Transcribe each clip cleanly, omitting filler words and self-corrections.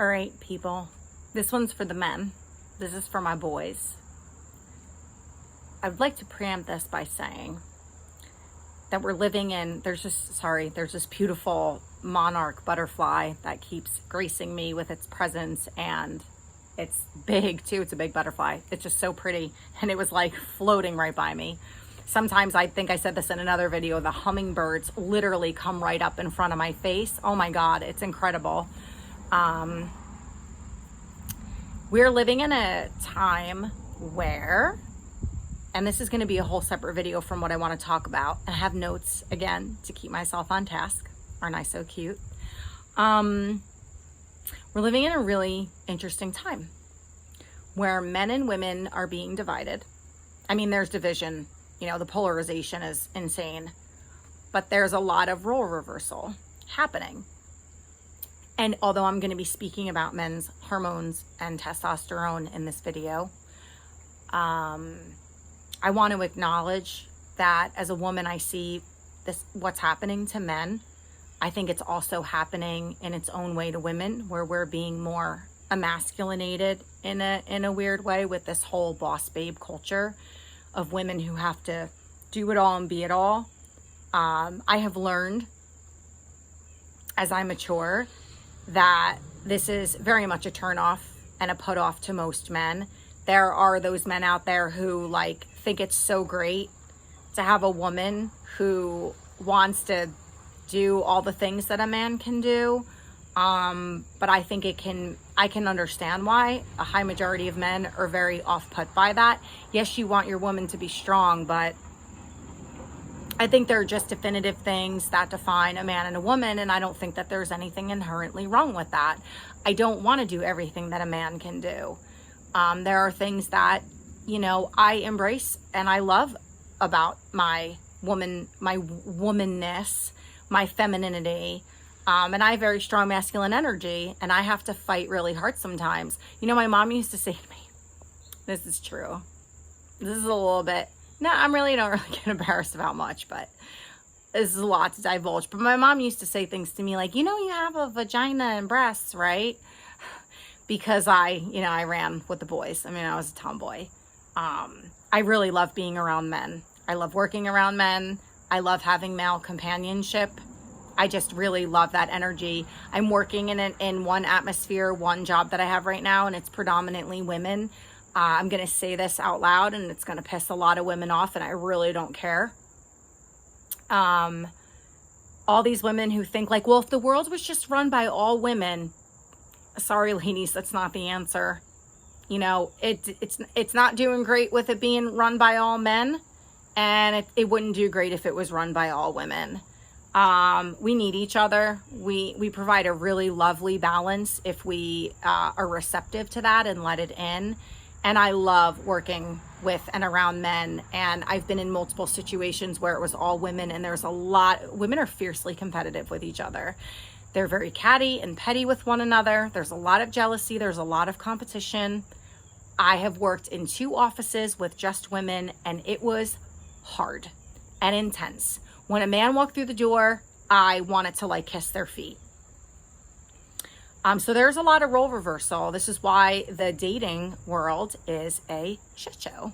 All right, people. This one's for the men. This is for my boys. I'd like to preempt this by saying that we're living in, there's this beautiful monarch butterfly that keeps gracing me with its presence, and it's big too. It's a big butterfly. It's just so pretty, and it was like floating right by me. Sometimes, I think I said this in another video, the hummingbirds literally come right up in front of my face. Oh my God, it's incredible. We're living in a time where, and this is going to be a whole separate video from what I want to talk about. I have notes again to keep myself on task. Aren't I so cute? We're living in a really interesting time where men and women are being divided. I mean, there's division, you know, the polarization is insane, but there's a lot of role reversal happening. And although I'm going to be speaking about men's hormones and testosterone in this video, I want to acknowledge that as a woman, I see this, what's happening to men. I think it's also happening in its own way to women, where we're being more emasculinated in a weird way with this whole boss babe culture of women who have to do it all and be it all. I have learned as I mature that this is very much a turnoff and a put off to most men. There are those men out there who like think it's so great to have a woman who wants to do all the things that a man can do. But I think I can understand why a high majority of men are very off-put by that. Yes, you want your woman to be strong, but I think there are just definitive things that define a man and a woman, and I don't think that there's anything inherently wrong with that. I don't want to do everything that a man can do. There are things that, you know, I embrace and I love about my womanness, my femininity, and I have very strong masculine energy, and I have to fight really hard sometimes. You know, my mom used to say to me, this is true. This is a little bit, no, don't really get embarrassed about much, but this is a lot to divulge. But my mom used to say things to me like, you know, you have a vagina and breasts, right? Because I ran with the boys. I mean, I was a tomboy. I really love being around men. I love working around men. I love having male companionship. I just really love that energy. I'm working in one atmosphere, one job that I have right now, and it's predominantly women. I'm going to say this out loud, and it's going to piss a lot of women off, and I really don't care. All these women who think like, well, if the world was just run by all women, sorry, ladies, that's not the answer. You know, it's not doing great with it being run by all men, and it wouldn't do great if it was run by all women. We need each other. We provide a really lovely balance if we are receptive to that and let it in. And I love working with and around men. And I've been in multiple situations where it was all women, and there's a lot, women are fiercely competitive with each other. They're very catty and petty with one another. There's a lot of jealousy. There's a lot of competition. I have worked in 2 offices with just women, and it was hard and intense. When a man walked through the door, I wanted to like kiss their feet. So there's a lot of role reversal. This is why the dating world is a shit show.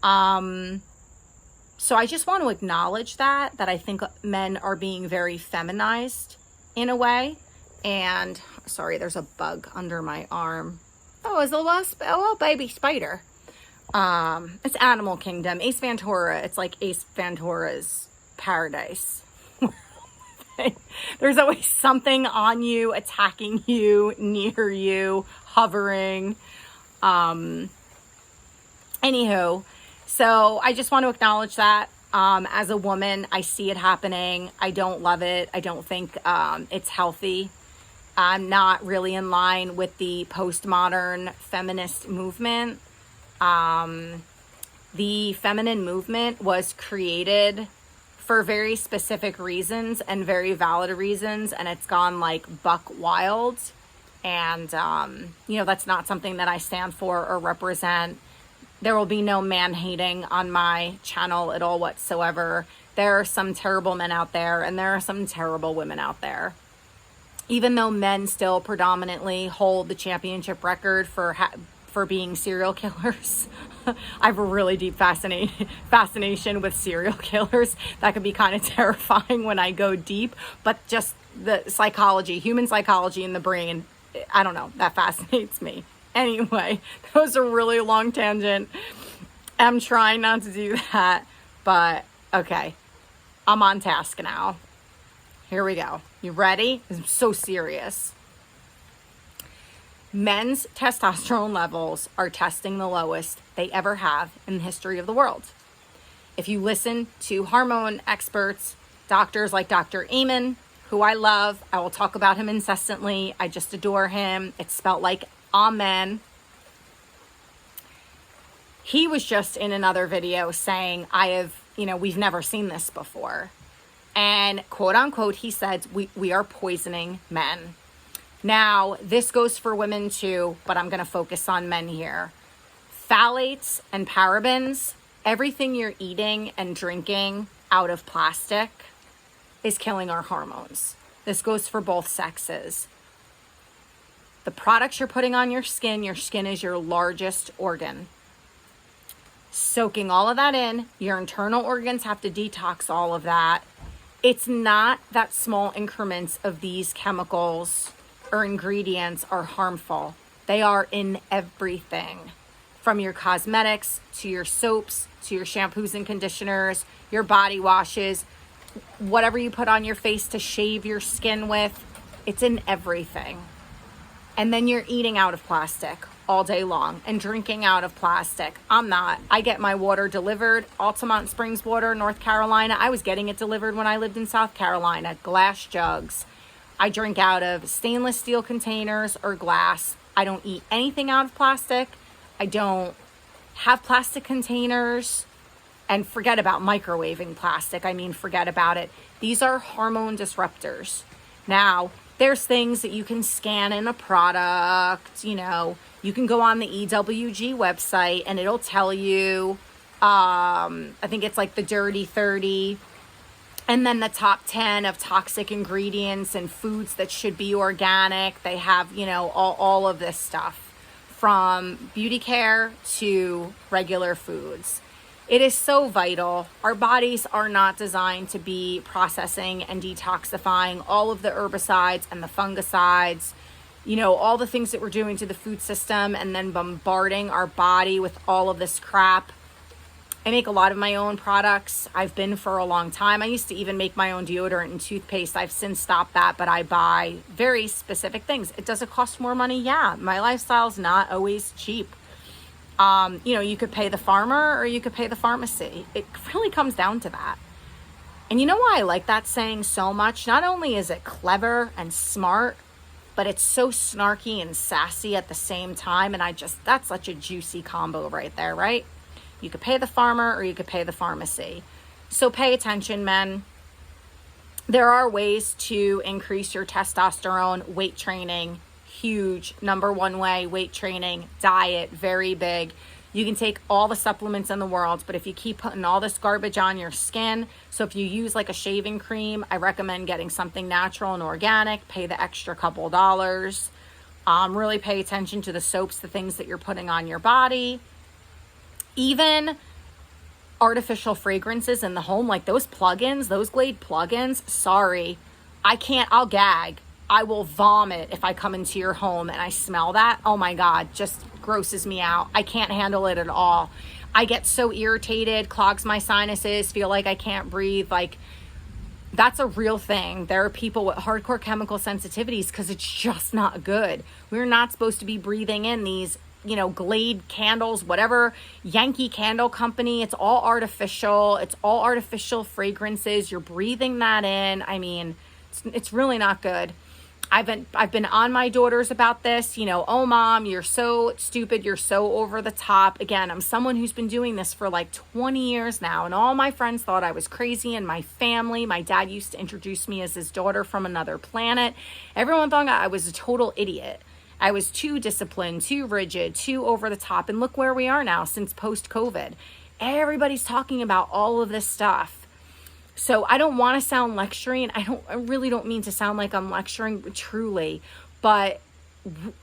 So I just want to acknowledge that I think men are being very feminized in a way. And sorry, there's a bug under my arm. Oh, it's a little baby spider. It's Animal Kingdom. Ace Ventura. It's like Ace Ventura's paradise. There's always something on you, attacking you, near you, hovering. Anywho, so I just want to acknowledge that. As a woman, I see it happening. I don't love it. I don't think it's healthy. I'm not really in line with the postmodern feminist movement. The feminine movement was created for very specific reasons and very valid reasons, and it's gone like buck wild. And, you know, that's not something that I stand for or represent. There will be no man-hating on my channel at all whatsoever. There are some terrible men out there, and there are some terrible women out there. even though men still predominantly hold the championship record for being serial killers. I have a really deep fascination with serial killers. That can be kind of terrifying when I go deep, but just the psychology, human psychology in the brain, I don't know, that fascinates me. Anyway, that was a really long tangent. I'm trying not to do that, but okay, I'm on task now. Here we go. You ready? I'm so serious. Men's testosterone levels are testing the lowest they ever have in the history of the world. If you listen to hormone experts, doctors like Dr. Amen, who I love, I will talk about him incessantly. I just adore him. It's spelled like Amen. He was just in another video saying, we've never seen this before. And quote unquote, he said, we are poisoning men. Now, this goes for women too, but I'm going to focus on men here. Phthalates and parabens, everything you're eating and drinking out of plastic is killing our hormones. This goes for both sexes. The products you're putting on your skin is your largest organ. Soaking all of that in, your internal organs have to detox all of that. It's not that small increments of these chemicals or ingredients are harmful. They are in everything, from your cosmetics to your soaps to your shampoos and conditioners, your body washes, whatever you put on your face to shave your skin with. It's in everything. And then you're eating out of plastic all day long and drinking out of plastic. I'm not. I get my water delivered. Altamont Springs water, North Carolina. I was getting it delivered when I lived in South Carolina. Glass jugs. I drink out of stainless steel containers or glass. I don't eat anything out of plastic. I don't have plastic containers. And forget about microwaving plastic. I mean, forget about it. These are hormone disruptors. Now, there's things that you can scan in a product. You can go on the EWG website and it'll tell you, I think it's like the Dirty 30. And then the top 10 of toxic ingredients and foods that should be organic. They have, all of this stuff, from beauty care to regular foods. It is so vital. Our bodies are not designed to be processing and detoxifying all of the herbicides and the fungicides, all the things that we're doing to the food system and then bombarding our body with all of this crap. I make a lot of my own products. I've been for a long time. I used to even make my own deodorant and toothpaste. I've since stopped that, but I buy very specific things. Does it cost more money? Yeah. My lifestyle's not always cheap. You could pay the farmer or you could pay the pharmacy. It really comes down to that. And you know why I like that saying so much? Not only is it clever and smart, but it's so snarky and sassy at the same time. And that's such a juicy combo right there, right? You could pay the farmer or you could pay the pharmacy. So pay attention, men. There are ways to increase your testosterone. Weight training, huge. Number one way, weight training. Diet, very big. You can take all the supplements in the world, but if you keep putting all this garbage on your skin, so if you use like a shaving cream, I recommend getting something natural and organic. Pay the extra couple dollars. Really pay attention to the soaps, the things that you're putting on your body. Even artificial fragrances in the home, like those plugins, those Glade plugins, sorry, I'll gag. I will vomit if I come into your home and I smell that. Oh my God, just grosses me out. I can't handle it at all. I get so irritated, clogs my sinuses, feel like I can't breathe. Like, that's a real thing. There are people with hardcore chemical sensitivities because it's just not good. We're not supposed to be breathing in these Glade candles, whatever, Yankee Candle Company. It's all artificial. It's all artificial fragrances. You're breathing that in. I mean, it's really not good. I've been on my daughters about this, oh mom, you're so stupid. You're so over the top. Again, I'm someone who's been doing this for like 20 years now. And all my friends thought I was crazy, and my family, my dad used to introduce me as his daughter from another planet. Everyone thought I was a total idiot. I was too disciplined, too rigid, too over the top. And look where we are now since post-COVID. Everybody's talking about all of this stuff. So I don't want to sound lecturing. I really don't mean to sound like I'm lecturing, truly. But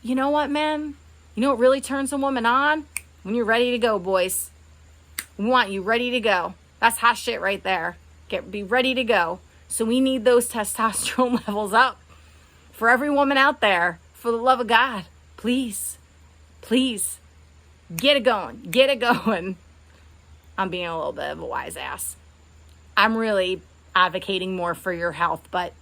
you know what, man? You know what really turns a woman on? When you're ready to go, boys. We want you ready to go. That's hot shit right there. Be ready to go. So we need those testosterone levels up. For every woman out there, for the love of God, please, please, get it going. Get it going. I'm being a little bit of a wise ass. I'm really advocating more for your health, but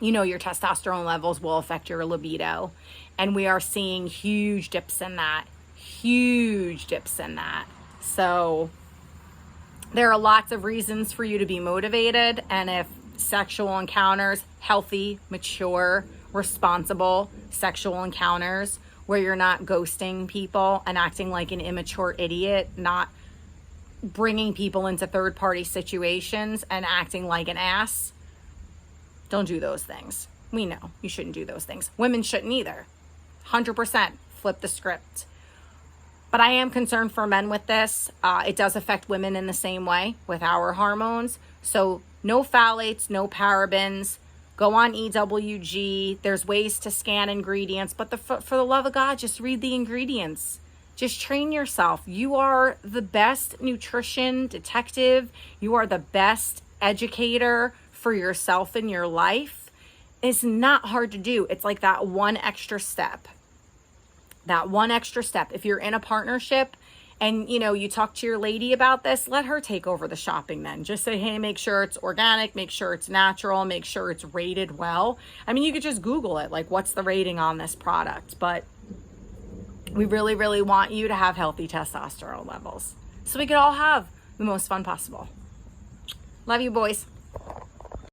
you know your testosterone levels will affect your libido. And we are seeing huge dips in that. Huge dips in that. So there are lots of reasons for you to be motivated. And if sexual encounters, healthy, mature, responsible sexual encounters where you're not ghosting people and acting like an immature idiot, not bringing people into third-party situations and acting like an ass, don't do those things. We know you shouldn't do those things. Women shouldn't either. 100% flip the script. But I am concerned for men with this. It does affect women in the same way with our hormones. So no phthalates, no parabens. Go on EWG. There's ways to scan ingredients. But for the love of God, just read the ingredients. Just train yourself. You are the best nutrition detective. You are the best educator for yourself in your life. It's not hard to do. It's like that one extra step. That one extra step. If you're in a partnership and, you know, you talk to your lady about this, let her take over the shopping then. Just say, hey, make sure it's organic, make sure it's natural, make sure it's rated well. I mean, you could just Google it, like, what's the rating on this product? But we really, really want you to have healthy testosterone levels so we could all have the most fun possible. Love you, boys.